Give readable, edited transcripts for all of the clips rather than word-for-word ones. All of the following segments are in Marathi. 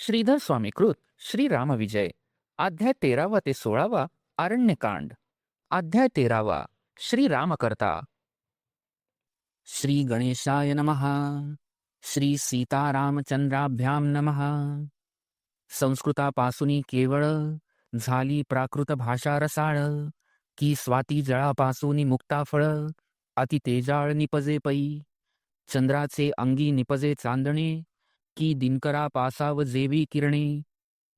श्रीधर स्वामीकृत श्री राम विजय अध्याय 13वा ते 16वा अरण्यकांड। अध्याय 13वा श्री राम करता। श्री गणेशाय नमः। श्री सीतारामचंद्राभ्याम नमः। संस्कृतापासून केवळ झाली प्राकृत भाषा रसाळ, की स्वाती जळापासून मुक्ता फळ, अति तेजाळ निपजे पै. चंद्राचे अंगी निपजे चांदणे, की दिनकरा पासाव जेवी किरणे,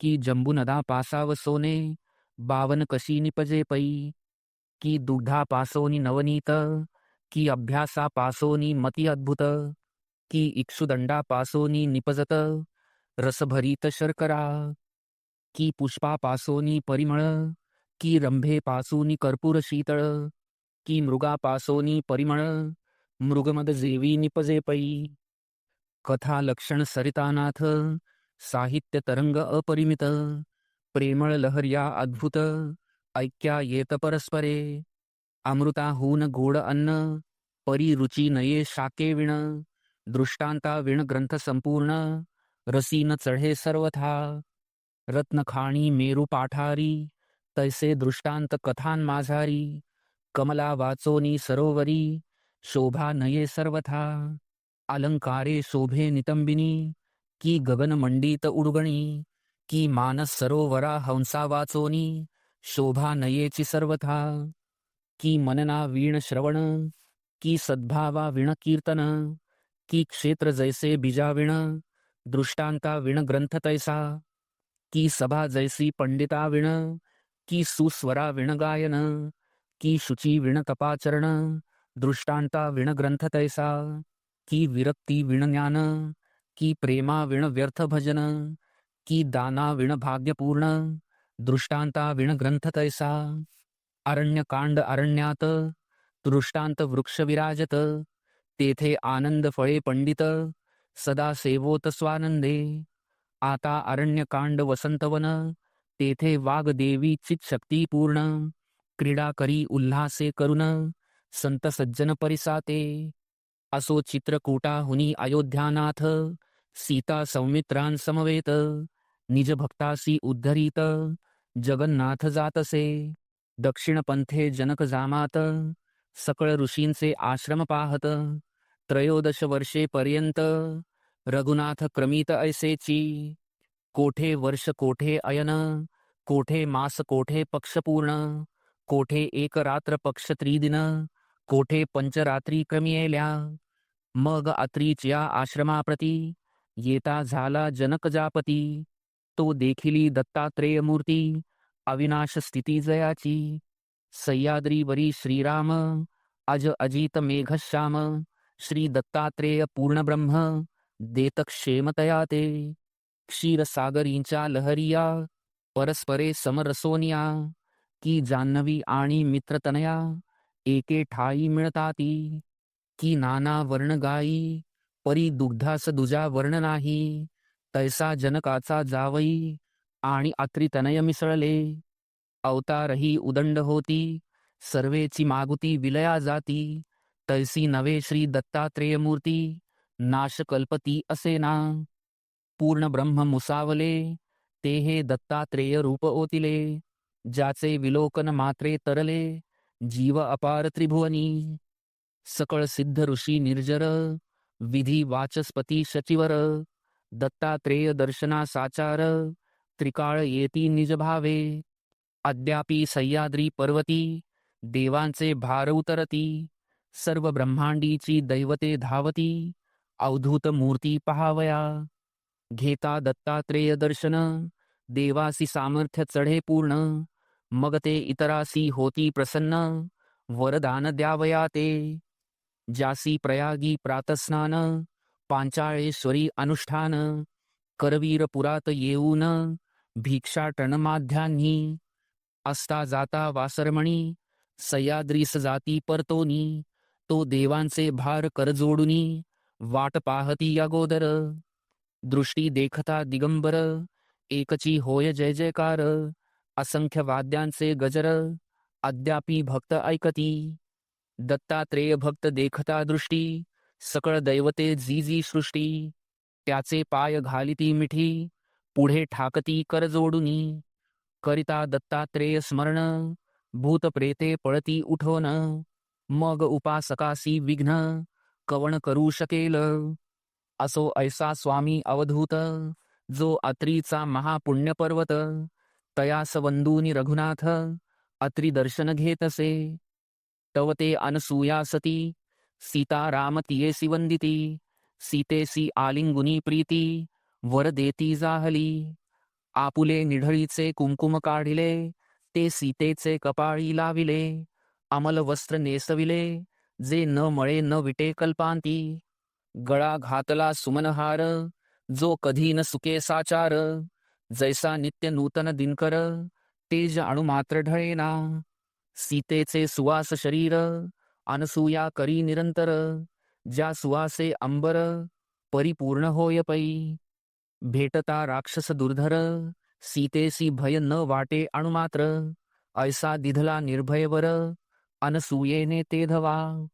की जंबूनदा पासाव सोने, बावन कशी निपजे पै. की दुग्धा पासोनी नवनीत, की अभ्यासा पासोनी मती अद्भुत, की इक्षुदंडा पासोनी निपजत रसभरीत शर्करा. की पुष्पा पासोनी परिमळ, की रंभे पासूनी कर्पूर शीतळ, की मृगा पासोनी परिमळ, मृगमद जेवी निपजे पै. कथा लक्षण सरितानाथ, साहित्य तरंग अपरिमित, प्रेमळ लहर्या अद्भुत, ऐक्या येत परस्परे. अमृताहून गोड अन्न, परी रुची नये शाके विण, दृष्टांता विण ग्रंथ संपूर्ण, रसीन चढे सर्वथा. रत्नखाणी मेरू पाठारी, तैसे दृष्टांत कथान माझारी, कमला वाचोनी सरोवरी, शोभा नये सर्वथा. अलंकारे शोभे नितंबिनी, की गगन मंडित उडगणी, की मानस सरोवरा हंसा वाचोनी, शोभा नयेची सर्वथा. की मनना वीण श्रवण, की सद्भावा विण कीर्तन, की क्षेत्र जैसे बीजाविण, दृष्टांता विण ग्रंथ तैसा. की सभा जैसी पंडिता विण, की सुस्वरा विण गायन, की शुची विण तपाचरण, दृष्टांता विण ग्रंथ तैसा. की विरक्ती विण ज्ञान, की प्रेमा विण व्यर्थ भजन, की दाना विण भाग्यपूर्ण, दृष्टांता विण ग्रंथ तैसा. अरण्यकांड अरण्यात, दृष्टांत वृक्ष विराजत, तेथे आनंद फळे पंडित, सदा सेवोत स्वानंदे. आता अरण्यकांड वसंतवन, तेथे वाघ देवी चित पूर्ण, क्रीडा करी उल्हासे करुण, संत सज्जन परिसाते. असो चित्रकूटाहुनी अयोध्यानाथ, सीता सौमित्रान समवेत, निज भक्तासी उद्धरित, जगन्नाथ जातसे. दक्षिण पंथे जनक जामात, सकळ ऋषींचे आश्रम पाहत, 13 वर्षे पर्यंत, रघुनाथ क्रमित ऐसेची. कोठे वर्ष कोठे अयन, कोठे मास कोठे पक्ष पूर्ण, कोठे एक रात्र पक्ष त्रिदिन, कोठे पंचरात्री क्रमियेल्या. मग अत्रीच्या आश्रमाप्रती, येता झाला जनक जापती. तो देखिली दत्तात्रेय मूर्ती, अविनाश स्थिती जयाची. सह्याद्रीवरी श्रीराम, अज अजित मेघश्याम, श्री दत्तात्रेय पूर्ण ब्रह्म, देत क्षेमतया ते. क्षीरसागरींच्या लहरिया, परस्परे समरसोनिया, की जान्हवी आणि मित्रतनया, एके ठाई मिळताती. की नाना वर्ण गाई, परी दुग्धास दुजा वर्ण नाही, तैसा जनकाचा जावई आणि अत्रितनय मिसळले. अवतारही उदंड होती, सर्वेची मागुती विलया जाती, तैसी नवे श्री दत्तात्रेय मूर्ती, नाश कल्पती असेना. पूर्ण ब्रह्म मुसावले, ते हे दत्तात्रेय रूप ओतिले, ज्याचे विलोकन मात्रे तरले, जीव अपार त्रिभुवनी. सकळ सिद्ध ऋषी निर्जर, विधी वाचस्पती शचिवर, दत्तात्रेय दर्शना साचार, त्रिकाळ येती निज भावे. अद्यापि सह्याद्री पर्वती, देवांचे भार उतरती, सर्व ब्रह्मांडीची दैवते धावती, अवधूत मूर्ती पहावया. घेता दत्तात्रेय दर्शन, देवासी सामर्थ्य चढे पूर्ण, मग ते इतरासी होती प्रसन्न, वरदान द्यावया ते. ज्यासी प्रयागी प्रातस्नान, पांचाळेश्वरी अनुष्ठान, करवीर पुरात येऊन, भिक्षाटन माध्यान्ही. असता जाता वासरमणी, सह्याद्रीस जाती परतोनी, तो देवांचे भार करजोडुनी, वाट पाहती अगोदर. दृष्टी देखता दिगंबर, एकची होय जय जयकार, असंख्य वाद्यांचे गजर, अद्यापि भक्त ऐकती. दत्तात्रेय भक्त देखता दृष्टी, सकळ दैवते जी जी सृष्टी, त्याचे पाय घालिती मिठी, पुढे ठाकती कर जोडुनी, करिता दत्तात्रेय स्मरण, भूत प्रेते पळती उठोन, मग उपासकासी विघ्न, कवण करू शकेल. असो ऐसा स्वामी अवधूत, जो अत्रीचा महापुण्य पर्वत, तयास वंदूनी रघुनाथ, अत्री दर्शन घेतसे. तव ते अनसूया सती, सीता राम तियेसी वंदिती, सीतेसी आलिंगुनी प्रीती, वर देती जाहली. आपुले निढळीचे कुंकुम काढिले, ते सीतेचे कपाळी लाविले, अमल वस्त्र नेसविले, जे न मळे न विटे कल्पांती. गळा घातला सुमनहार, जो कधी न सुके साचार, जैसा नित्य नूतन दिनकर, तेज अणुमात्र ढळेना. सीतेचे सुवास शरीर, अनसूया करी निरंतर, ज्या सुवासे अंबर, परिपूर्ण होय पै. भेटता राक्षस दुर्धर, सीतेसी भय न वाटे अणुमात्र, ऐसा दिधला निर्भयवर, अनसूयेने ते धवा.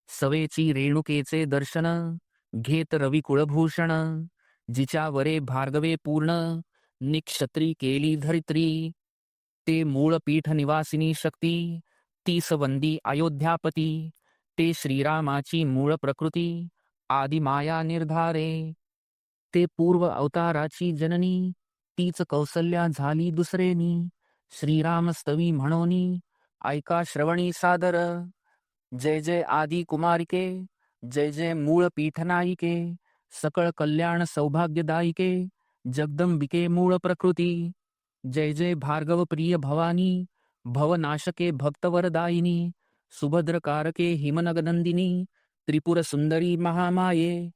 सवेची रेणुकेचे दर्शन, घेत रवी कुळभूषण, जिच्या वरे भार्गवे पूर्ण, निक्षत्री केली धरित्री. ते मूळ पीठ निवासिनी शक्ती, तीस वंदी अयोध्यापती, ते श्रीरामाची मूळ प्रकृती, आदिमाया निर्धारे. ते पूर्व अवताराची जननी, तीच कौसल्या झाली दुसरेनी. श्रीरामस्तवी म्हणोनी, ऐका श्रवणी सादर. जय जय आदि कुमारिके, जय जय मूळ पीठनायिके, सकळ कल्याण सौभाग्यदायिके, जगदंबिके मूळ प्रकृती. जय जय भार्गव प्रिय भवानी, भवनाशके भक्तवरदायिनी, सुभद्रकारके हिमनगनंदिनी, त्रिपुर सुंदरी महामाये.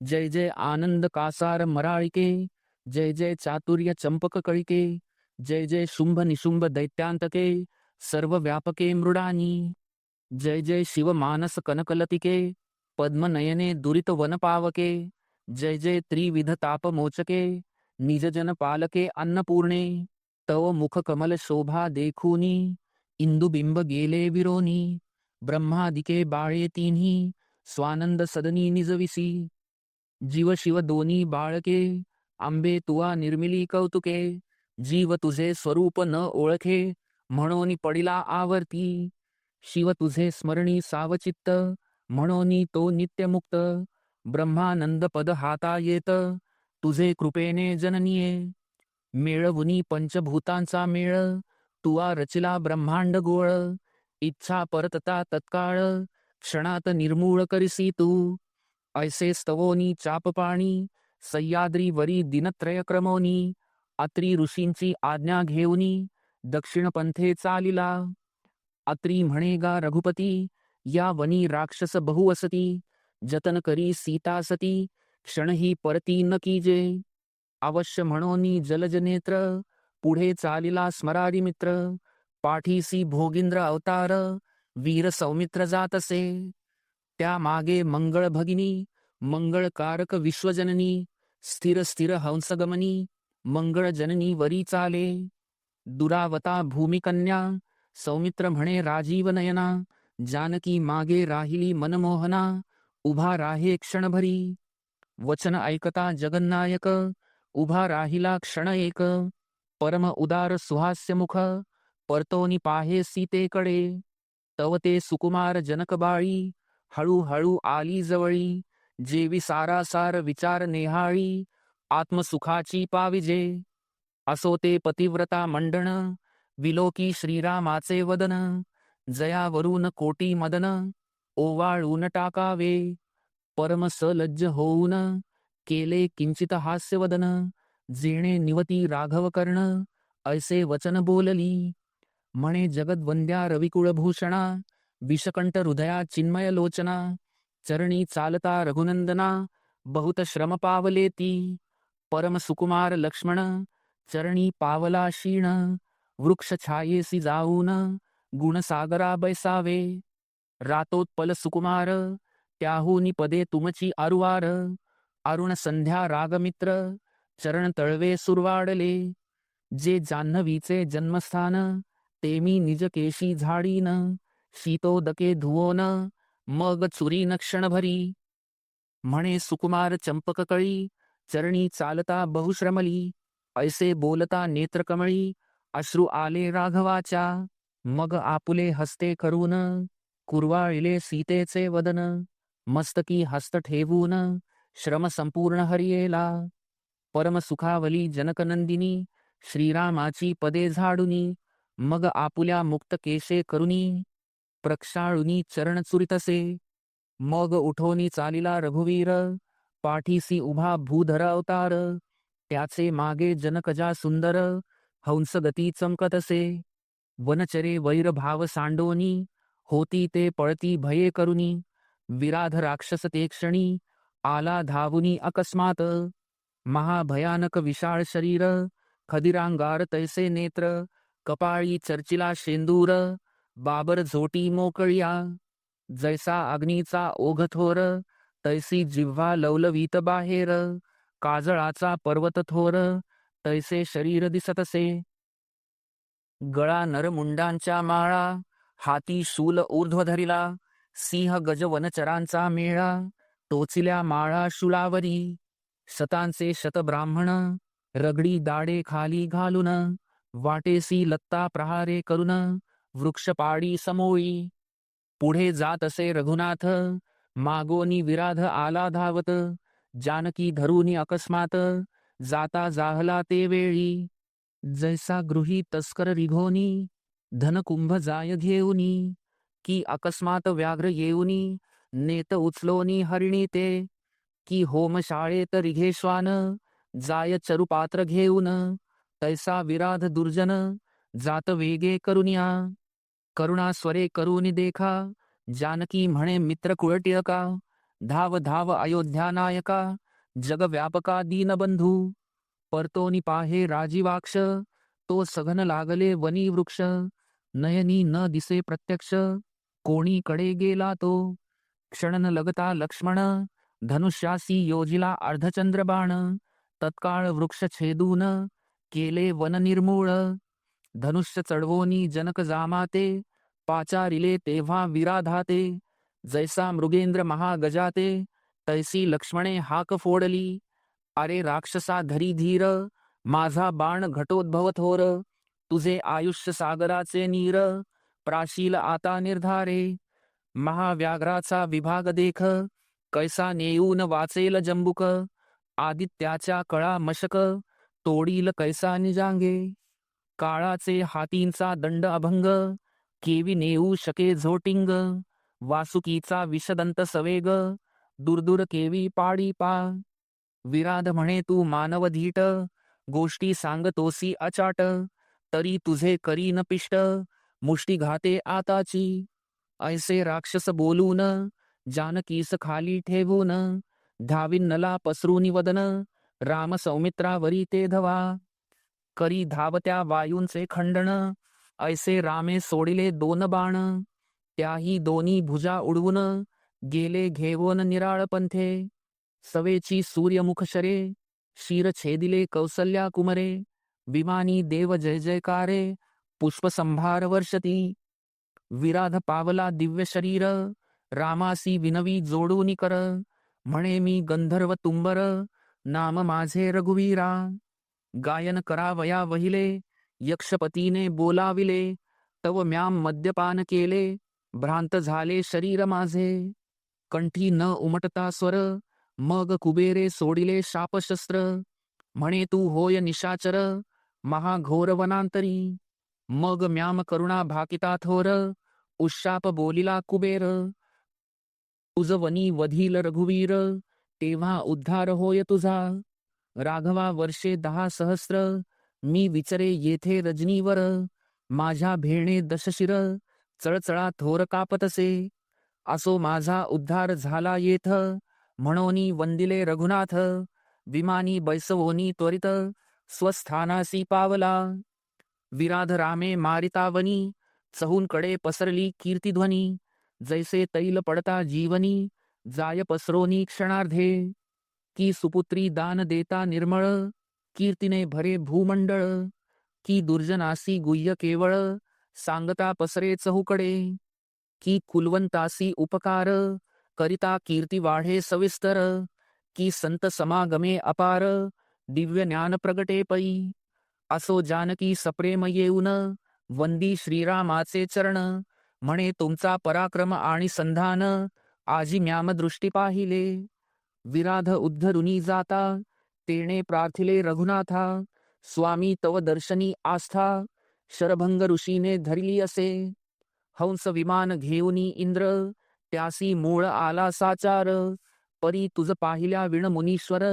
जय जय आनंद कासार मराळिके, जय जय चातुर्य चंपक कळिके, जय जय शुंभ निशुंभ दैत्यांतके, सर्व व्यापके मृडानी. जय जय शिव मानस कनकलतिके, पद्मनयने दुरित वनपावके, जय जय त्रिविध तापमोचके, निजजन पालके अन्नपूर्णे. तव मुख कमल शोभा देखूनी, इंदुबिंब गेले विरोनी, ब्रह्मादिके बाळे तिन्ही, स्वानंद सदनी निजविसी. जीव शिव दोनी बाळके, आंबे तुआ निर्मिली कौतुके, जीव तुझे स्वरूप न ओळखे, म्हणून पडिला आवर्ती. शिव तुझे स्मरणी सावचित्त, म्हणोनी तो नित्यमुक्त, ब्रह्मानंद पद हाता येत, तुझे कृपेने जननीये. मेळवुनी पंचभूतांचा मेळ, तुआ रचिला ब्रह्मांड गोळ, इच्छा परतता तत्काळ, क्षणात निर्मूळ करिसी तू. ऐसे स्तवोनी चापपाणी, सह्याद्री वरी दिनत्रय क्रमोनी, अत्री ऋषींची आज्ञा घेऊनी, दक्षिण पंथे चालिला. अत्री म्हणेगा रघुपती, या वनी राक्षस बहुवसती, जतन करी सीता सती, क्षणही परती न कीजे. अवश्य म्हणोनी जलज नेत्र, पुढे चालिला स्मरारी मित्र, पाठीसी भोगींद्र अवतार, वीर सौमित्र जातसे. त्या मागे मंगळ भगिनी, मंगळकारक विश्वजननी, स्थिर स्थिर हंसगमनी, मंगळ जननी वरी चाले. दुरावता भूमिकन्या, सौमित्र म्हणे राजीव नयना, जानकी मागे राहिली मनमोहना, उभा राहे क्षणभरी. वचन ऐकता जगन्नायक, उभा राहिला क्षण एक, परम उदार सुहास्य मुख, परतोनी पाहे सीतेकडे. तव ते सुकुमार जनकबाळी, हळूहळू आली जवळी, जेवी सारासार विचार नेहाळी, आत्मसुखाची पाविजे. असो ते पतिव्रता मंडन, विलोकी श्रीरामाचे वदन, जयावरून कोटी मदन, ओवाळून टाकावे. परम सलज्ज होऊन, केले किंचित हास्यवदन, जेणे निवती राघव कर्ण, ऐसे वचन बोलली. म्हणे जगद्वंद्या रविकुळभूषणा, विषकंठ हृदया चिन्मय लोचना, चरणी चालता रघुनंदना, बहुत श्रम पावले ती. परम सुकुमार लक्ष्मण, चरणी पावला क्षीण, वृक्ष छायेसी जाऊन, गुणसागरा बैसावे. रातोत्पल सुकुमार, त्याहूनी पदे तुमची अरुवार, अरुण संध्या रागमित्र, चरण तळवे सुरवाडले. जे जान्हवीचे जन्मस्थान, ते मी निज केशी झाडीन, शीतोदके धुवोन, मग चुरीन क्षणभरी. म्हणे सुकुमार चंपक कळी, चरणी चालता बहुश्रमली, ऐसे बोलता नेत्रकमळी अश्रू आले राघवाच्या. मग आपुले हस्ते करून कुरवाळिले सीतेचे वदन. मस्तकी हस्त ठेवून श्रम संपूर्ण हरियेला. परम सुखावली जनकनंदिनी श्रीरामाची पदे झाडुनी. मग आपुल्या मुक्त केशे करुनी प्रक्षाळुनी चरण चुरितसे. मग उठोनी चालिला रघुवीर पाठीसी उभा भूधर अवतार. त्याचे मागे जनकजा सुंदर हंसगती चमकतसे. वनचरे वैर भाव सांडोनी होती ते पळती भये करुनी. विराध राक्षस ते क्षणी आला धावुनी अकस्मात. महाभयानक विशाळ शरीर खदिरांगार तैसे नेत्र. कपाळी चर्चिला शेंदूर बाबर झोटी मोकळ्या. जैसा अग्नीचा ओघ थोर तैसी जिव्हा लवलवीत बाहेर. काजळाचा पर्वत थोर तैसे शरीर दिसतसे. गळा नरमुंडांच्या माळा हाती शूल ऊर्ध्व धरिला. सिंह गज वनचरांचा मेळा टोचिल्या माळा शूळावरी. शतांचे शत ब्राह्मण रगडी दाडे खाली घालून. वाटेसी लत्ता प्रहारे करून वृक्षपाडी समोळी. पुढे जात असे रघुनाथ मागोनी विराध आला धावत. जानकी धरुनी अकस्मात जाता जाहला ते वेळी. जैसा गृही तस्कर रिघोनी धनकुंभ जाय घेऊनी. की अकस्मात व्याघ्र येऊनी नेत उचलोनी हरिणी ते. की होमशाळेत रिघेश्वान जाय चरुपात्र घेऊन. तैसा विराध दुर्जन जात वेगे करुनिया. करुणा स्वरे करुनी देखा जानकी म्हणे मित्र कुळटिळका. धाव धाव अयोध्या नायका जगव्यापका दीनबंधू. परतोनी पाहे राजीवाक्ष तो सघन लागले वनी वृक्ष. नयनी न दिसे प्रत्यक्ष कोणीकडे गेला तो. क्षण न लगता लक्ष्मण धनुष्यासी योजिला अर्धचंद्रबाण. तत्काळ वृक्ष छेदून केले वन निर्मूळ. धनुष्य चढवोनी जनक जामाते पाचारिले तेव्हा विराधाते. जैसा मृगेंद्र महागजाते तैसी लक्ष्मणे हाक फोडली. अरे राक्षसा धरी धीर माझा बाण घटोद्भव थोर. तुझे आयुष्य सागराचे नीर प्राशील आता निर्धारे. महाव्याघ्राचा विभाग देख कैसा नेऊन वाचेल जंबुक. आदित्याच्या कळा मशक तोडील कैसा निजांगे. काळाचे हातींचा दंड अभंग केवी नेऊ शके झोटिंग. वासुकीचा विषदंत सवेग दुर्दुर केवी पाडी पा. विराध म्हणे तू मानव धीट गोष्टी सांगतोसी अचाट. तरी तुझे करी न पिष्ट मुष्टी घाते आताची. ऐसे राक्षस बोलून जानकीस खाली ठेवून. धावीन नला पसरूनी वदन राम सौमित्रावरी ते धवा. करी धावत्या वायूंचे खंडन ऐसे रामे सोडिले दोन बाण. त्याही दोन्ही भुजा उडवून गेले घेवून निराळ पंथे. सवेची सूर्यमुख शरे शिर छेदिले कौसल्या कुमरे. विमानी देव जय जयकारे पुष्पसंभार वर्षती. विराध पावला दिव्य शरीर रामासी विनवी जोडूनी कर. म्हणे मी गंधर्व तुंबर नाम माझे रघुवीरा. गायन करावया वहिले यक्षपतीने बोलाविले. तव म्याम मद्यपान केले भ्रांत झाले शरीर माझे. कंठी न उमटता स्वर मग कुबेरे सोडिले शापशस्त्र. म्हणे तू होय निशाचर महाघोर वनांतरी. मग म्याम करुणा भाकिता थोर उशाप बोलिला कुबेर. तुझ वनी वधील रघुवीर तेव्हा उद्धार होय तुझा. राघवा वर्षे 10 सहस्र मी विचरे येथे रजनीवर. माझ्या भेणे दशशिर चळचळा थोर कापतसे. असो माझा उद्धार झाला येथ म्हणोनी वंदिले रघुनाथ. विमानी बैसवोनी त्वरित स्वस्थानासी पावला. विराध रामे मारितावनी चहूंकडे पसरली कीर्तिध्वनी. जैसे तैल पडता जीवनी जाय पसरोनी क्षणार्धे. की सुपुत्री दान देता निर्मळ कीर्तीने भरे भूमंडळ. की दुर्जनासी गुह्य केवळ सांगता पसरे चहूकडे. की कुलवंतासी उपकार करिता कीर्ती वाढे सविस्तर. की संत समागमे अपार दिव्य ज्ञान प्रगटे पै. असो जानकी सप्रेम येऊन, वंदी श्रीरामाचे चरण. म्हणे तुमचा पराक्रम आणि संधान, आजी म्याम दृष्टी पाहिले. विराध उद्धरुनी जाता, तेणे प्रार्थिले रघुनाथा. स्वामी तव दर्शनी आस्था, शरभंग ऋषीने धरली असे. हंस विमान घेऊनी इंद्र, त्यासी मूळ आला साचार. परी तुझ पाहिल्या विण मुनीश्वर,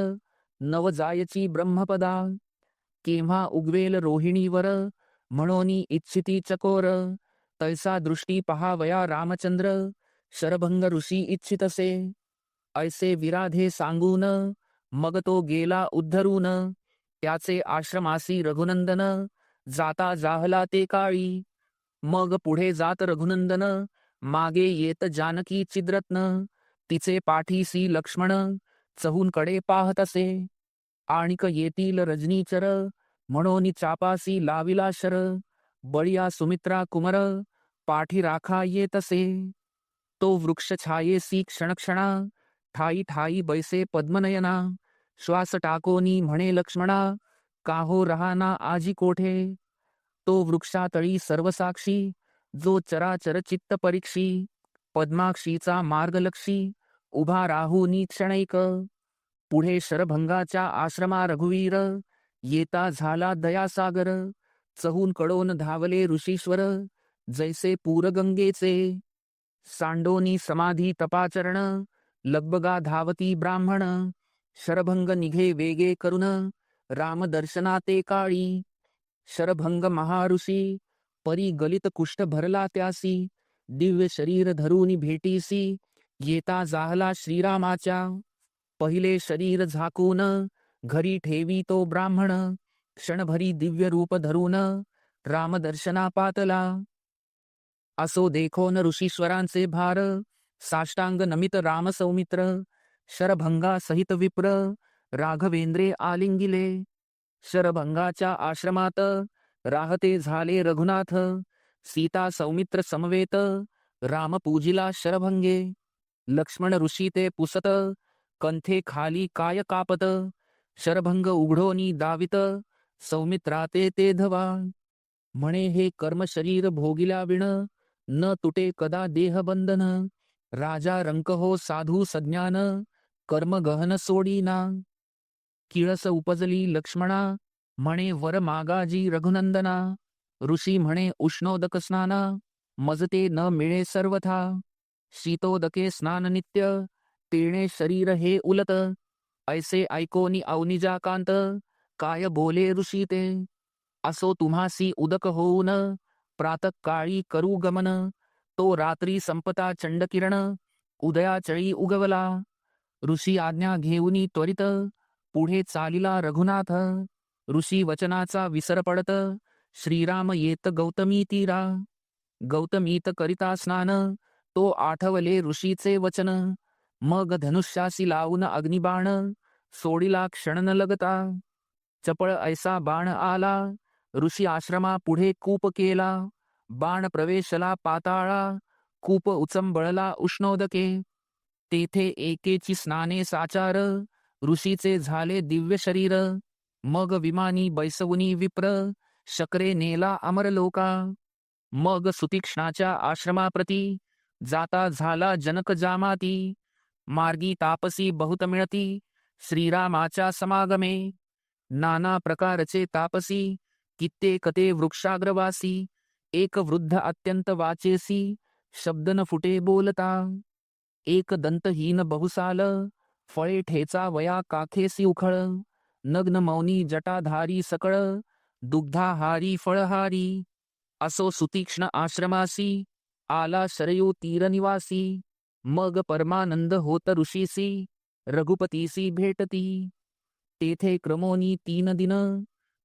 नव जायची ब्रह्मपदा. केव्हा उगवेल रोहिणीवर, म्हणोनी इच्छिती चकोर. तैसा दृष्टी पहावया रामचंद्र, शरभंग ऋषी इच्छितसे. ऐसे विराधे सांगून, मग तो गेला उद्धरून. त्याचे आश्रमासी रघुनंदन, जाता जाहला ते काळी. मग पुढे जात रघुनंदन, मागे येत जानकी चिद्रत्न. तिचे पाठीसी लक्ष्मण, चहूनकडे पाहत असे. आणिक येतील रजनीचर, म्हणून चापासी लाविला शर. बळिया सुमित्रा कुमर, पाठी राखा येतसे. तो वृक्ष छायेसी क्षणक्षणा, ठाई ठाई बैसे पद्मनयना. श्वास टाकोनी म्हणे लक्ष्मणा, काहो रहाना आजी कोठे. तो वृक्षातळी सर्वसाक्षी, जो चराचर चित्त परीक्षी. पद्माक्षीचा मार्गलक्षी, उभा राहूनी क्षणैक. पुढे शरभंगाच्या आश्रमा रघुवीर, येता झाला दयासागर. चहून कडोन धावले ऋषीश्वर, जैसे पूरगंगेचे. सांडोनी समाधी तपाचरण, लगबगा धावती ब्राह्मण. शरभंग निघे वेगे करुण, रामदर्शना ते काळी. शरभंग महाऋषी, परी गलित कुष्ठ भरला त्यासी. दिव्य शरीर धरूनी भेटीसी, येता जाहला श्रीरामाच्या. पहिले शरीर झाकून, घरी ठेवी तो ब्राह्मण. क्षणभरी दिव्य रूप धरून, रामदर्शना पातला. असो देखोन ऋषीश्वरांचे भार, साष्टांग नमित राम सौमित्र. शरभंगा सहित विप्र, राघवेंद्रे आलिंगिले. शरभंगाच्या आश्रमात, राहते झाले रघुनाथ. सीता सौमित्र समवेत, राम पूजिला शरभंगे. लक्ष्मण ऋषी ते पुसत, कंथे खाली काय कापत. शरभंग उघडोनी दावित, सौमित्राते ते धवा. म्हणे हे कर्म शरीर भोगिल्या विण, न तुटे कदा देह बंधन. राजा रंक हो साधू सज्ञान, कर्म गहन सोडीना. किळस उपजली लक्ष्मणा, म्हणे वर मागाजी रघुनंदना. ऋषी म्हणे उष्णोदक स्नाना, मजते न मिळे सर्वथा. शीतोदके स्नान नित्य, तेणे शरीर हे उलत. ऐसे ऐकोनी अवनिजाकांत, काय बोले ऋषी ते. असो तुम्हासी उदक होऊन, प्रातःकाळी करू गमन. तो रात्री संपता चंडकिरण, उदयाचळी उगवला. ऋषी आज्ञा घेऊनी त्वरित, पुढे चालिला रघुनाथ. ऋषी वचनाचा विसर पडत, श्रीराम येत गौतमी तीरा. गौतमीत करिता स्नान, तो आठवले ऋषीचे वचन. मग धनुष्यासी लावून अग्निबाण, सोडिला क्षण न लगता. चपळ ऐसा बाण आला, ऋषी आश्रमा पुढे कूप केला. बाण प्रवेशला पाताळा, कूप उचंबळला उष्णोदके. तेथे एकेची स्नाने साचार, ऋषीचे झाले दिव्य शरीर. मग विमानी बैसवुनी विप्र, शकरे नेला अमरलोका. मग सुतीक्ष्णाच्या आश्रमाप्रती, जाता झाला जनक जामाती. मार्गी तापसी बहुत मिळती, श्रीरामाच्या समागमे. नाना प्रकारचे तापसी, कित्येक ते वृक्षाग्रवासी. एक वृद्ध अत्यंत वाचेसी, शब्द न फुटे बोलता. एक दंतहीन बहुसाल, फळे ठेचा वया काखेसी उखळ. नग्न मौनी जटाधारी सकळ, दुग्धाहारी फळहारी. असो सुतीक्ष्ण आश्रमासी, आला शरयू तीरनिवासी. मग परमानंद होत ऋषीसी, रघुपतीसी भेटती. तेथे क्रमोनी 3 दिन,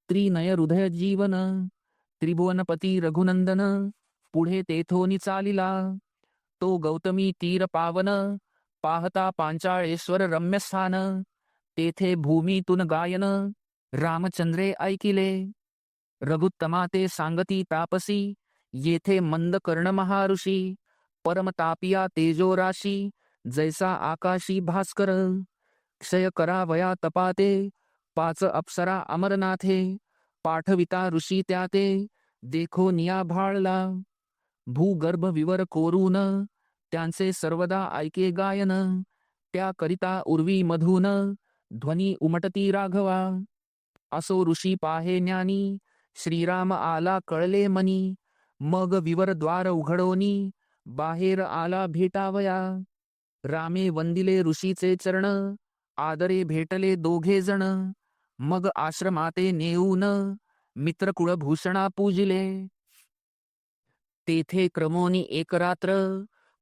त्रिनय हृदय जीवन. त्रिभुवनपती रघुनंदन, पुढे तेथोनी चालिला. तो गौतमी तीर पावन, पाहता पांचाळेश्वर रम्यस्थान. तेथे भूमीतून गायन, रामचंद्रे ऐकिले. रघुत्तमा ते सांगती तापसी, येथे मंद कर्ण महाऋषी. परमतापिया तेजोराशी, जैसा आकाशी भास्कर. क्षय करावया तपाते, पाच अप्सरा अमरनाथे, पाठविता ऋषी त्याते, देखो निया भाळला. भूगर्भ विवर कोरून, त्यांचे सर्वदा ऐके गायन. त्याकरिता उर्वी मधून, ध्वनी उमटती राघवा. असो ऋषी पाहे ज्ञानी, श्रीराम आला कळले मनी. मग विवर द्वार उघडोनी, बाहेर आला भेटावया. रामे वंदिले ऋषीचे चरण, आदरे भेटले दोघे जण. मग आश्रमाते नेऊन, मित्रकुळभूषणा पूजिले. तेथे क्रमोनी एक रात्र,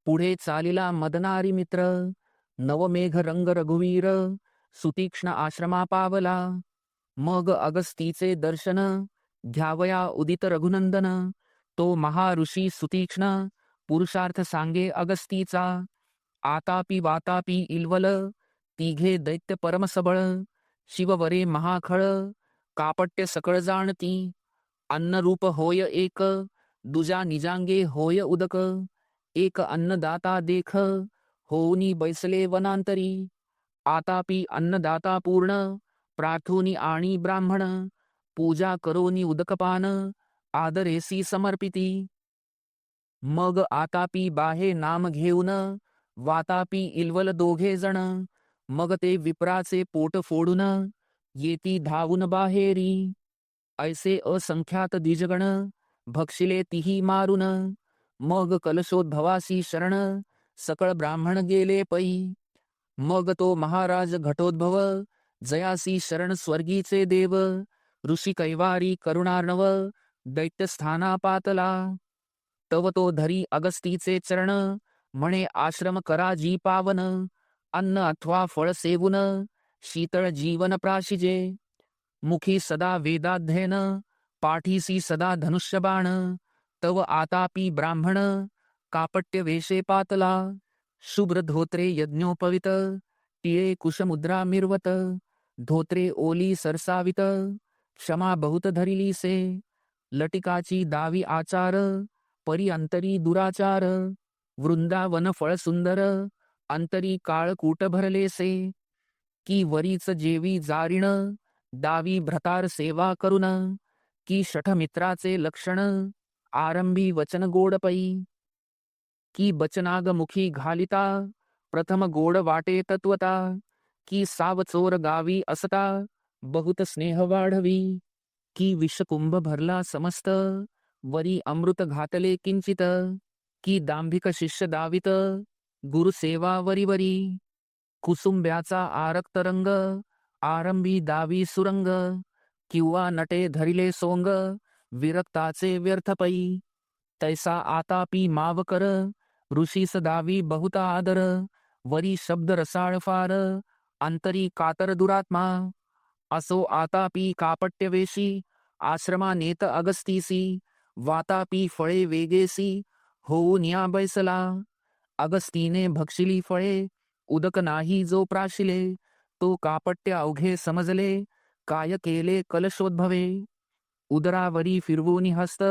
पुढे चालिला मदनारी मित्र. नवमेघ रंग रघुवीर, सुतीक्ष्ण आश्रमा पावला. मग अगस्तीचे दर्शन, घ्यावया उदित रघुनंदन. तो महाऋषी सुतीक्ष्ण, पुरुषार्थ सांगे अगस्तीचा. आतापी वातापी इल्वल, तिघे दैत्य परमसबळ. शिववरे महाखळ, कापट्य सकळ जाणती. अन्नरूप होय एक, दुजा निजांगे होय उदक. एक अन्नदाता देख, होऊनी बैसले वनांतरी. आतापी अन्नदाता पूर्ण, प्रार्थोनी आणि ब्राह्मण. पूजा करोनी उदकपान, आदरेसी समर्पिती. मग आतापी बाहे नाम घेऊन, वातापी इल्वल दोघे जण. मग ते विप्राचे पोट फोडून, येती धावून बाहेरी. ऐसे असंख्यात द्विजगण, भक्षिले तिही मारून. मग कलशोद्भवासी शरण, सकळ ब्राह्मण गेले पै. मग तो महाराज घटोद्भव, जयासी शरण स्वर्गीचे देव. ऋषी कैवारी करुणार्णव, दैत्यस्थाना पातला. तव तो धरी अगस्तीचे चरण, म्हणे आश्रम करा जी पावन. अन्न अथवा फळ सेवून, शीतळ जीवन प्राशिजे. मुखी सदा वेदाध्ययन, पाठीसी सदा धनुष्यबाण. तव आतापी ब्राह्मण, कापट्य वेशे पातला. शुभ्र धोत्रे यज्ञोपवित, टिळे कुशमुद्रा मिरवत. धोत्रे ओली सरसावित, क्षमा बहुत धरिली से. लटिकाची दावी आचार, परी अंतरी दुराचार. वृंदावन फळ सुंदर, अंतरी काळकूट भरले से. की वरीच जेवी जारीण, दावी भ्रतार सेवा करुन. की शठमित्राचे लक्षण, आरंभी वचन गोडपई. की बचनागमुखी घालिता, प्रथम गोड वाटे तत्वता. की सावचोर गावी असता, बहुत स्नेह वाढवी. की विषकुंभ भरला समस्त, वरी अमृत घातले किंचित. की दांभिक शिष्य दावित, गुरुसेवा वरीवरी. कुसुंब्याचा आरक्त रंग, आरंभी दावी सुरंग. किंवा नटे धरिले सोंग, विरक्ताचे व्यर्थपै. तैसा आतापी मावकर, ऋषीस दावी बहुता आदर. वरी शब्द रसाळ फार, अंतरी कातर दुरात्मा. असो आतापी कापट्यवेशी, आश्रमा नेत अगस्तीसी. वातापी फळे वेगेसी, होऊन या बैसला. अगस्तीने भक्षिली फळे, उदक नाही जो प्राशिले. तो कापट्य अवघे समजले, काय केले कलशोद्भवे. उदरावरी फिरवूनी हस्त,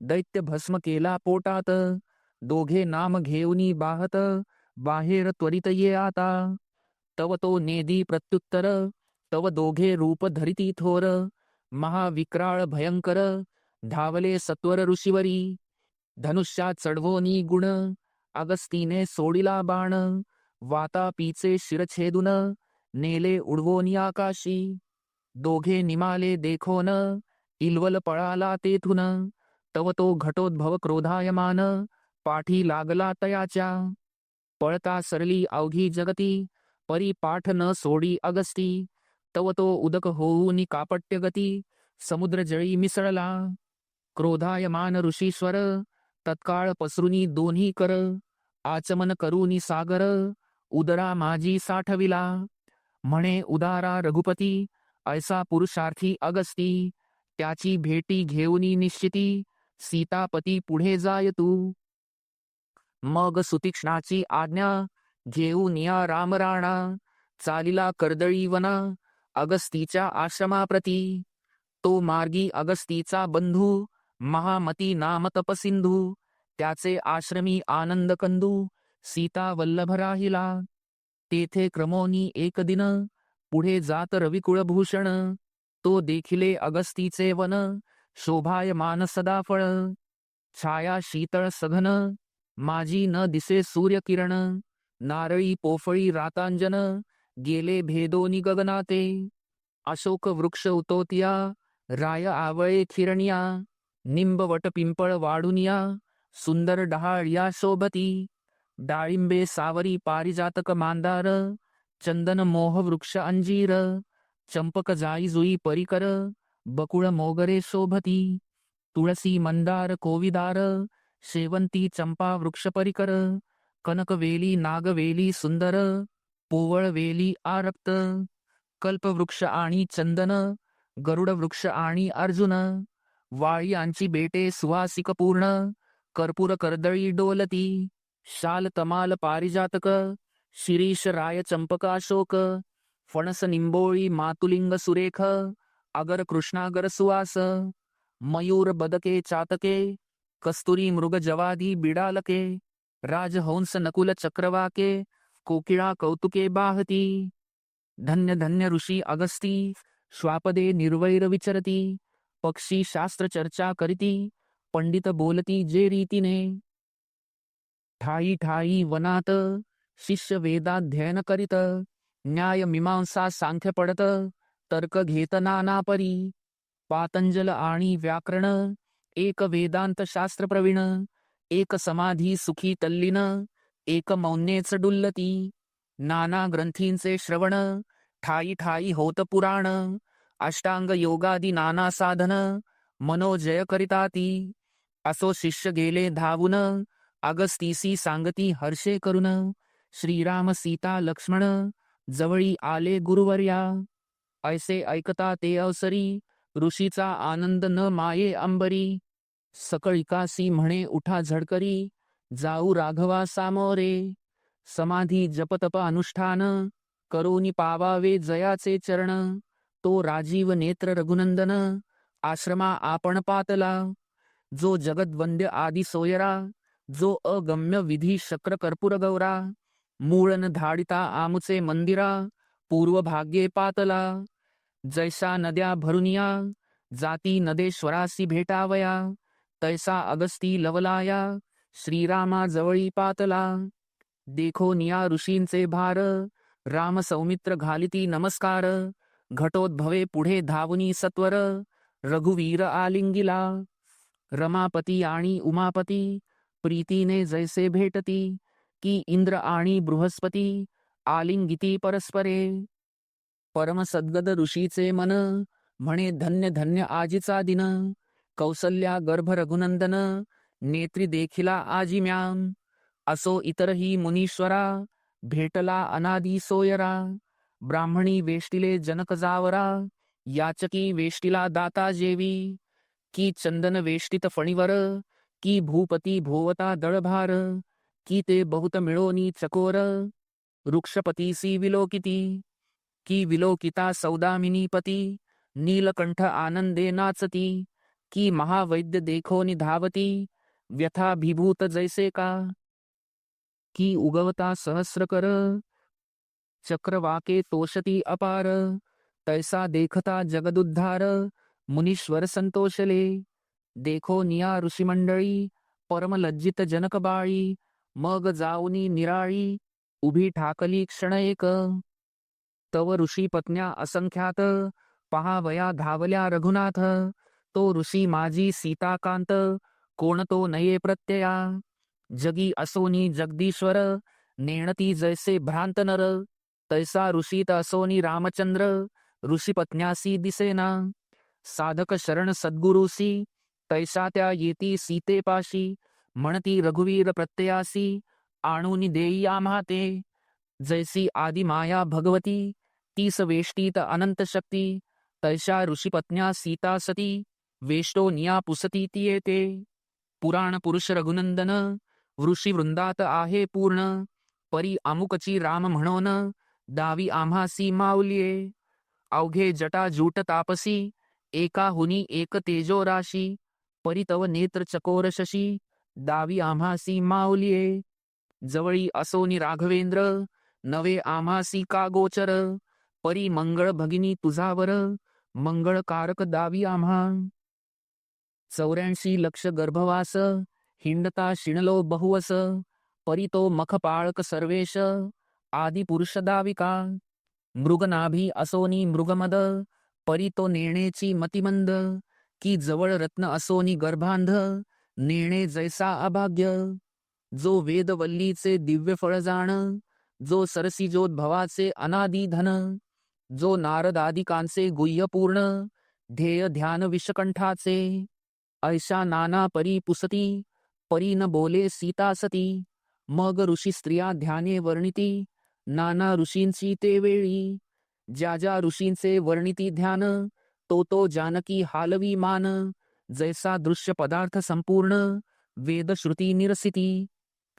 दैत्य भस्म केला पोटात. दोघे नाम घेऊनी बाहत, बाहेर त्वरित ये आता. तव तो नेदी प्रत्युत्तर, तव दोघे रूप धरिती थोर. महाविक्राळ भयंकर, धावले सत्वर ऋषीवरी. धनुष्यात चढवोनी गुण, अगस्तीने सोडिला बाण. वातापीचे शिरछेदून, नेले उडवोनी आकाशी. दोघे निमाले देखोन, इल्वल पळाला तेथून. तव तो घटोद्भव क्रोधायमान, पाठी लागला तयाच्या. पळता सरली अवघी जगती, परी पाठ न सोडी अगस्ती. तव तो उदक होऊनी कापट्य गती, समुद्र जळी मिसळला. क्रोधायमान ऋषीश्वर, तत्काळ पसरुनी दोन्ही कर. आचमन करूनी सागर, उदरा माझी साठविला. म्हणे उदारा रघुपती, ऐसा पुरुषार्थी अगस्ती. त्याची भेटी घेऊनी निश्चिती, सीतापती पुढे जाय तू. मग सुतीक्ष्णाची आज्ञा, घेऊन या रामराणा. चालिला कर्दळी वना, अगस्तीच्या आश्रमाप्रती. तो मार्गी अगस्तीचा बंधू, महामती नाम तपसिंधू. त्याचे आश्रमी आनंद कंदू, सीता वल्लभ राहिला. तेथे क्रमोनी एक दिन, पुढे जात रविकुळभूषण, तो देखिले अगस्तीचे वन, शोभायमान सदा फळ. छाया शीतळ सघन, माझी न दिसे सूर्यकिरण. नारळी पोफळी रातांजन, गेले भेदोनी गगनाते. अशोक वृक्ष उतोतिया, राय आवळे खिरണിया. निंब वट पिंपळ वाढुनिया, सुंदर डहाळ या शोभती. डाळिंबे सावरी पारिजातक मांदार, चंदन मोह वृक्ष अंजीर. चंपक जाई जुई परिकर, बकुळ मोगरे शोभती. तुळसी मंदार कोविदार, शेवंती चंपा वृक्ष परिकर. कनकवेली नागवेली सुंदर, पोवळवेली आरक्त. कल्पवृक्ष आणि चंदन, गरुड वृक्ष आणि अर्जुन. वाळ्यांची बेटे सुवासिक पूर्ण, कर्पूर कर्दळी डोलती. शाल तमाल पारिजातक, शिरीष राय चंपक अशोक. फणस निंबोळी मातुलिंग सुरेख, अगर कृष्णागर सुवास. मयूर बदके चातके, कस्तुरी मृग जवादी बिडालके. राजहंस नकुल चक्रवाके, कोकिळा कौतुके बाहती. धन्य धन्य ऋषी अगस्ती, श्वापदे निर्वैर विचरती. पक्षी शास्त्र चर्चा करीती, पंडित बोलती जे रीतीने. ठाई ठाई वनात, शिष्य वेदाध्ययन करीत. न्याय मीमांसा सांख्य पडत, तर्क घेत नाना परी. पातंजल आणि व्याकरण, एक वेदांत शास्त्र प्रवीण. एक समाधी सुखी तल्लीन, एक मौन्येच डुल्लती. नाना ग्रंथींचे श्रवण, ठाई ठाई होत पुराण. अष्टांग योगादी नाना साधन, मनोजय करिताती. असो शिष्य गेले धावून, अगस्तीसी सांगती हर्षे करून. श्रीराम सीता लक्ष्मण, जवळी आले गुरुवर्या. ऐसे ऐकता ते अवसरी, ऋषीचा आनंद न माये अंबरी. सकळिकासी म्हणे उठा झडकरी, जाऊ राघवा सामोरे. समाधी जपतप अनुष्ठान, करोनी पावावे जयाचे चरण. तो राजीव नेत्र रघुनंदन, आश्रमा आपण पातला. जो जगद्वंद्य आदि सोयरा, जो अगम्य विधी शक्र कर्पूर गौरा. मूळन धाडिता आमुचे मंदिरा, पूर्व भाग्ये पातला. जैसा नद्या भरुनिया, जाती नदेश्वरासी भेटावया. तैसा अगस्ती लवलाया, श्रीरामा जवळी पातला. देखो निया ऋषींचे भार, राम सौमित्र घालिती नमस्कार. घटोद्भवे पुढे धावनी सत्वर, रघुवीर आलिंगिला. रमापती आणि उमापती, प्रीतीने जैसे भेटती. की इंद्र आणि बृहस्पती, आलिंगिती परस्परे. परम सद्गद ऋषीचे मन, म्हणे धन्य धन्य आजीचा दिन. कौसल्या गर्भ रघुनंदन, नेत्री देखिला आजी म्याम. असो इतरही मुनीश्वरा, भेटला अनादी सोयरा. ब्राह्मणी वेष्टिले जनक जावरा, याचकी वेष्टिला दाता जेवी. की चंदन वेष्टित फणीवर, की भूपती भोवता दळभार. की ते बहुत मिळोनी चकोर, वृक्षपतीसी विलोकिती. की विलोकिता सौदामिनीपती, नीलकंठ आनंदे नाचती. की महावैद्य देखोनी धावती, व्यथाभिभूत जैसे का. की उगवता सहस्रकर, चक्रवाके तोषती अपार. तैसा देखता जगदुद्धार, मुनीश्वर संतोषले. देखो निया ऋषिमंडळी, परम लज्जित जनक बाळी. मग जाऊनी निराळी, उभी ठाकली क्षण एक. तव ऋषी पत्न्या असंख्यात, पहावया धावल्या रघुनाथ. तो ऋषी माझी सीताकांत, कोण तो नये प्रत्यया. जगी असोनी जगदीश्वर, नेणती जैसे भ्रांत नर. तैसा ऋषीत असोनी रामचंद्र, ऋषीपत्न्यासी दिसेना. साधक शरण सद्गुरुसी, तैसा त्या येती सीतेपाशी. म्हणती रघुवीर प्रत्ययासी, आणूनी देई आम्हा ते. जैसी आदि माया भगवती, तीस वेष्टीत अनंत शक्ती. तैशा ऋषीपत्न्या सीता सती, वेष्टो निया पुसती ती येते. पुराण पुरुष रघुनंदन, ऋषी वृंदात आहे पूर्ण. परी अमुकची राम म्हणोन, दावी आम्हासी माऊलिये. अवघे जटा जूट तापसी, एका हुनी एक तेजो राशी. परी तव नेत्र चकोर शशी, दावी आम्हासी माऊलिये. जवळी असोनी राघवेंद्र, नवे आम्हासी का गोचर. परी मंगळ भगिनी तुझावर मंगळकारक दावी आम्हा. 84 लक्ष गर्भवास हिंडता शिणलो बहुवस. परी तो मखपाळक सर्वेश आदि पुरुष दाविका. मृगनाभी असोनी मृगमद परी तो नेणेची मतिमंद. की जवळ रत्न असोनी गर्भांध नेणे जैसा अभाग्य. जो वेदवल्लीचे दिव्य फळ जाण जो सरसिजोद्भवाचे अनादि धन. जो नारदादिकांचे गुह्य पूर्ण ध्येय ध्यान विषकंठाचे. ऐशा नाना परी पुसती परी न बोले सीता सती. मग ऋषी स्त्रिया ध्याने वर्णिती नाना ऋषींची ते वेळी. ज्या ज्या ऋषींचे वर्णिती ध्यान तो जानकी हालवी मान. जैसा दृश्य पदार्थ संपूर्ण वेदश्रुती निरसिती.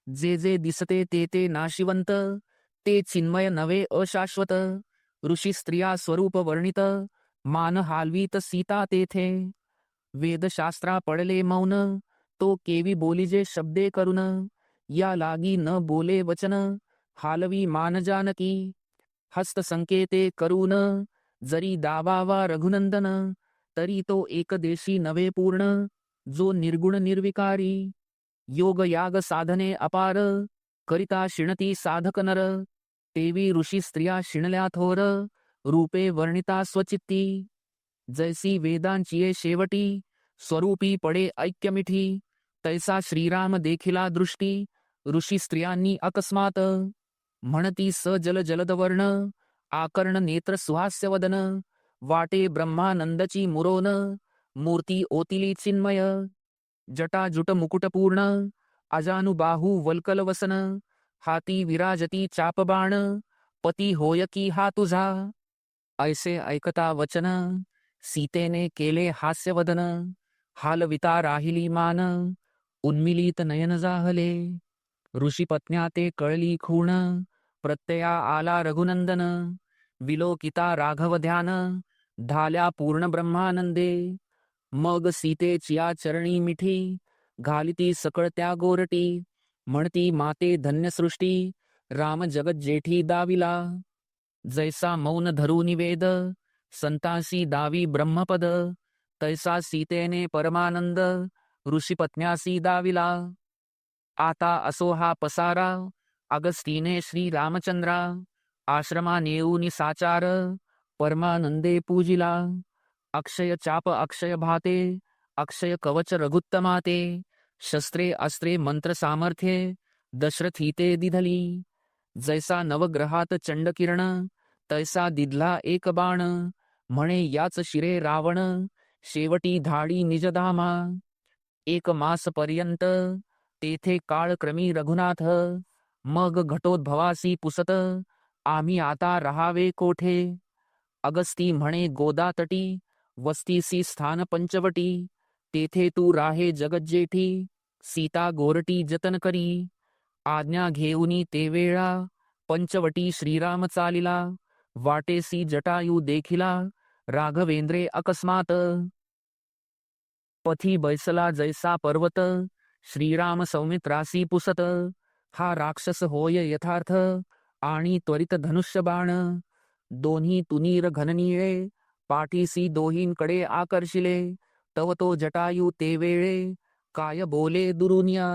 जे जे दिसते ते नाशिवंत ते चिन्मय नवे अशाश्वत. ऋषी स्त्रिया स्वरूप वर्णित मान हालवीत सीता तेथे. वेदशास्त्रा पडले मौन तो केवी बोलिजे शब्दे करुन. या लागी न बोले वचन हालवी मान जानकी. हस्त संकेते करून जरी दावावा रघुनंदन. तरी तो एकदेशी नवे पूर्ण जो निर्गुण निर्विकारी. योग याग साधने अपार करिता शिणती साधक नर. तेवी ऋषी स्त्रिया शिणल्या थोर रूपे वर्णिता स्वचित्ती. जैसी वेदांची शेवटी स्वरूपी पडे ऐक्यमिठी. तैसा श्रीराम देखिला दृष्टी ऋषी स्त्रियांनी अकस्मात. म्हणती सजल जलदवर्ण आकर्ण नेत्र सुहास्य वदन. वाटे ब्रह्मानंदची मुरोन मूर्ती ओतिली चिन्मय. जटाजुट मुकुटपूर्ण अजानुबाहू वल्कल वसन. हाती विराजती चापबाण पती होय की हा तुझा. ऐसे ऐकता वचन सीतेने केले हास्यवदन. हालविता राहिली मान उन्मिलित नयन जाहले. ऋषीपत्न्या ते कळली खूण प्रत्यया आला रघुनंदन. विलोकिता राघव ध्यान धाल्या पूर्ण ब्रह्मानंदे. मग सीतेचिया चरणी मिठी घालिती सकळ त्या गोरटी. म्हणती माते धन्यसृष्टी राम जगत जेठी दाविला. जैसा मौन धरू निवेद संतांसी दावी ब्रह्मपद. तैसा सीतेने परमानंद ऋषीपत्न्यासी दाविला. आता असो हा पसारा अगस्तीने श्री रामचंद्रा. आश्रमा नेऊनी साचार परमानंदे पूजिला. अक्षय चाप अक्षय भाते अक्षय कवच रघुत्तमाते. शस्त्रे अस्त्रे मंत्र सामर्थ्ये दशरथीते दिधली. जैसा नवग्रहात चंडकिरण तैसा दिधला एक बाण. म्हणे याच शिरे रावण शेवटी धाडी निजधामा. एक मास पर्यंत तेथे काळ क्रमी रघुनाथ. मग घटोद्भवासी पुसत आम्ही आता राहावे कोठे. अगस्ती म्हणे गोदातटी वस्तीसी स्थान पंचवटी. तेथे तू राहे जगज्जेठी सीता गोरटी जतन करी. आज्ञा घेऊनी ते वेळा पंचवटी श्रीराम चालिला. वाटेसी जटायू देखिला राघवेंद्रे अकस्मात. पथी बैसला जैसा पर्वत श्रीराम सौमित्रासी पुसत. हा राक्षस होय यथार्थ आणि त्वरित धनुष्य बाण. दोन्ही तुनीर घननीळे पाठीसी दोहींकडे आकर्षिले. तव तो जटायू ते वेळे काय बोले दुरुनिया.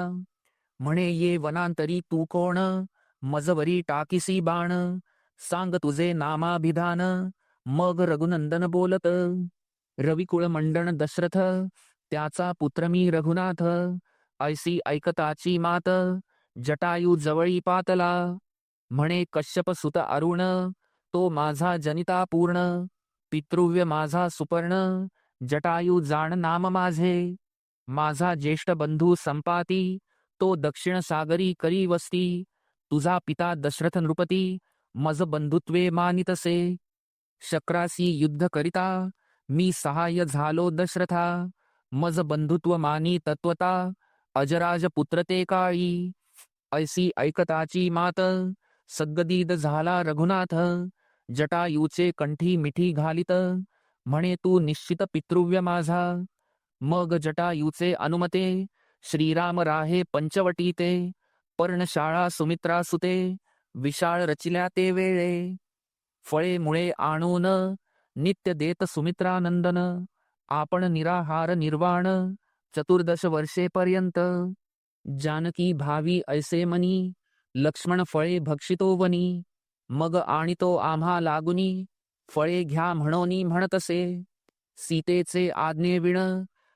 म्हणे ये वनांतरी तू कोण मजवरी टाकीसी बाण. सांग तुझे नामाभिधान मग रघुनंदन बोलत. रविकुळ मंडन दशरथ त्याचा पुत्र मी रघुनाथ. ऐसी ऐकताची मात जटायू जवळी पातला. म्हणे कश्यप सुत अरुण तो माझा जनिता पूर्ण. पितृव्य माझा सुपर्ण जटायू जाण नाम माझे. माझा ज्येष्ठ बंधू संपाती तो दक्षिण सागरी करी वस्ती. तुझा पिता दशरथ नृपती मज बंधुत्वे मानितसे. शक्रासी युद्ध करिता मी सहाय्य झालो दशरथा. मज बंधुत्व मानी तत्वता अजराज पुत्र ते काळी. ऐसी ऐकताची मात सद्गदीद झाला रघुनाथ. जटायूचे कंठी मिठी घालित म्हणे तू निश्चित पितृव्य माझा. मग जटायूचे अनुमते श्रीराम राहे पंचवटीते. पर्णशाळा सुमित्रा सुते विशाळ रचिल्या ते वेळे. फळे मुळे आणून नित्य देत सुमित्रानंदन, आपण निराहार निर्वाण 14 वर्षेपर्यंत. जानकी भावी ऐसे मनी, लक्ष्मण फळे भक्षितो वनी, मग आणितो आम्हा लागुनी, फळे घ्या म्हणोनी म्हणतसे. सीतेचे आज्ञेविण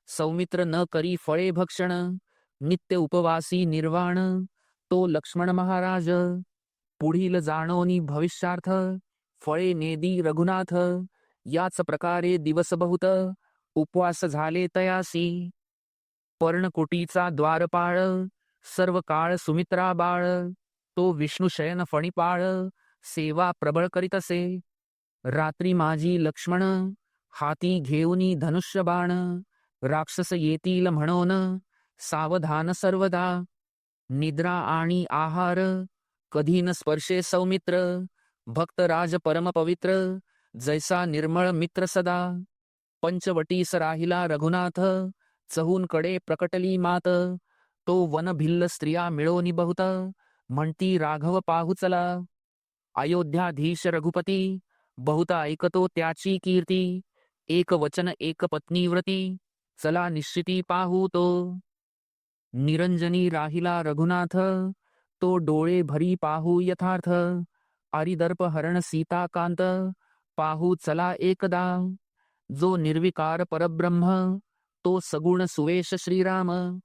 सौमित्र न करी फळे भक्षण, नित्य उपवासी निर्वाण तो लक्ष्मण महाराज. पुढील जाणोनी भविष्यार्थ, फळे नेदी रघुनाथ, याच प्रकारे दिवस बहुत उपवास झाले तयासी. पर्णकुटीचा द्वारपाळ, सर्व काळ सुमित्रा बाळ, तो विष्णू शयन फणिपाळ, सेवा प्रबळ करीतसे. रात्री माझी लक्ष्मण, हाती घेऊनी धनुष्य बाण, राक्षस येतील म्हणून सावधान सर्वदा. निद्रा आणि आहार कधी न स्पर्शे सौमित्र, भक्तराज परम पवित्र, जैसा निर्मळ मित्र सदा. पंचवटीस राहिला रघुनाथ, चहूनकडे प्रकटली मात, तो वन भिल्ल स्त्रिया मिळोनी बहुत, म्हणती राघव पाहू चला. अयोध्याधीश रघुपती, बहुत ऐकतो त्याची कीर्ती, एक वचन एक पत्नीव्रती, चला निश्चिती पाहू तो. निरंजनी राहिला रघुनाथ, तो डोळे भरी पाहू यथार्थ, आरिदर्प हरण सीताकांत, पाहू चला एकदा. जो निर्विकार परब्रह्म, तो सगुण सुवेश श्रीराम,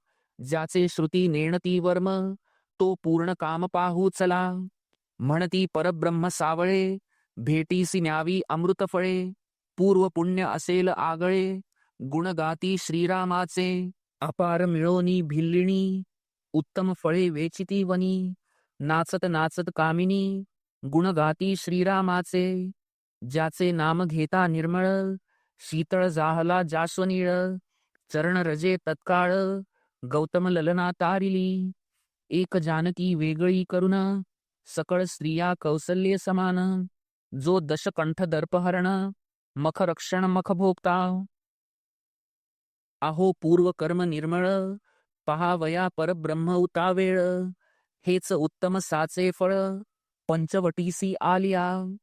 ज्याचे श्रुती नेणती वर्म, तो पूर्ण काम पाहू चला. म्हणती परब्रह्म सावळे, भेटीसी न्यावी अमृत फळे, पूर्व पुण्य असेल आगळे, गुणगाती श्रीरामाचे. अपार मिळोनी भिल्लिणी, उत्तम फळे वेचिती वनी, नाचत नाचत कामिनी, गुणगाती श्रीरामाचे. ज्याचे नाम घेता निर्मळ, शीतळ जाहला जास्वनीळ, चरण रजे तत्काळ, गौतम ललना तारिली. एक जानकी वेगळी करुण, सकळ स्त्रिया कौसल्ये समान, जो दशकंठ दर्पहरण, मख रक्षण मख भोगता. अहो पूर्व कर्म निर्मळ, पहावया परब्रह्म उतावेळ, हेच उत्तम साचे फळ, पंचवटीसी आलिया.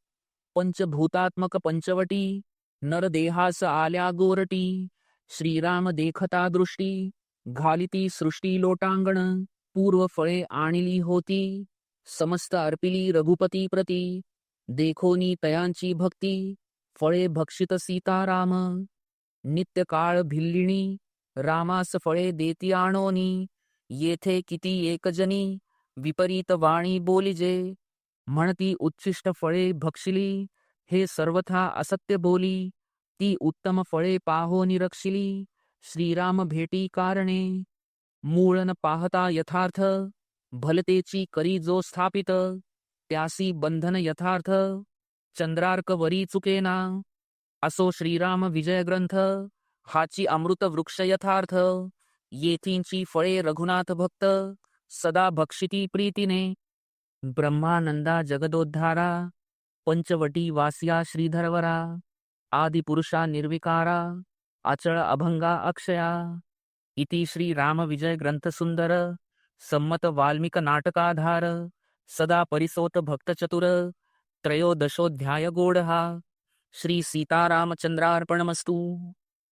पंचभूतात्मक पंचवटी, नरदेहास आल्या गोरटी, श्रीराम देखता दृष्टी, घालिती सृष्टी लोटांगण. पूर्व फळे आणली होती, समस्त अर्पिली रघुपती प्रती, देखोनी तयांची भक्ती, फळे भक्षित सीताराम. नित्य काळ भिल्लिणी, रामास फळे देती आणोनी, येथे किती एकजनी, विपरीत वाणी बोलिजे. म्हणती उच्छिष्ट फळे भक्षिली, हे सर्वथा असत्य बोली, ती उत्तम फळे पाहोनी रक्षिली, श्रीराम भेटी कारणे. मूळ न पाहता यथार्थ, भलतेची करी जो स्थापित, त्यासी बंधन यथार्थ, चंद्रार्क वरी चुकेना. असो श्रीराम विजय ग्रंथ, हाची अमृत वृक्ष यथार्थ, येथींची फळे रघुनाथ भक्त, सदा भक्षिती प्रीतीने. ब्रह्मानंदा जगदोद्धारा, पंचवटी वासिया श्रीधरवरा, आदिपुरुषा निर्विकारा, अचळ अभंगा अक्षया. इति श्री राम विजय ग्रंथ सुंदर, सम्मत वाल्मिक नाटकाधार, सदा परिसोत भक्त चतुर, त्रयोदशोध्याय गोडहा. श्री सीतारामचंद्रार्पणमस्तु.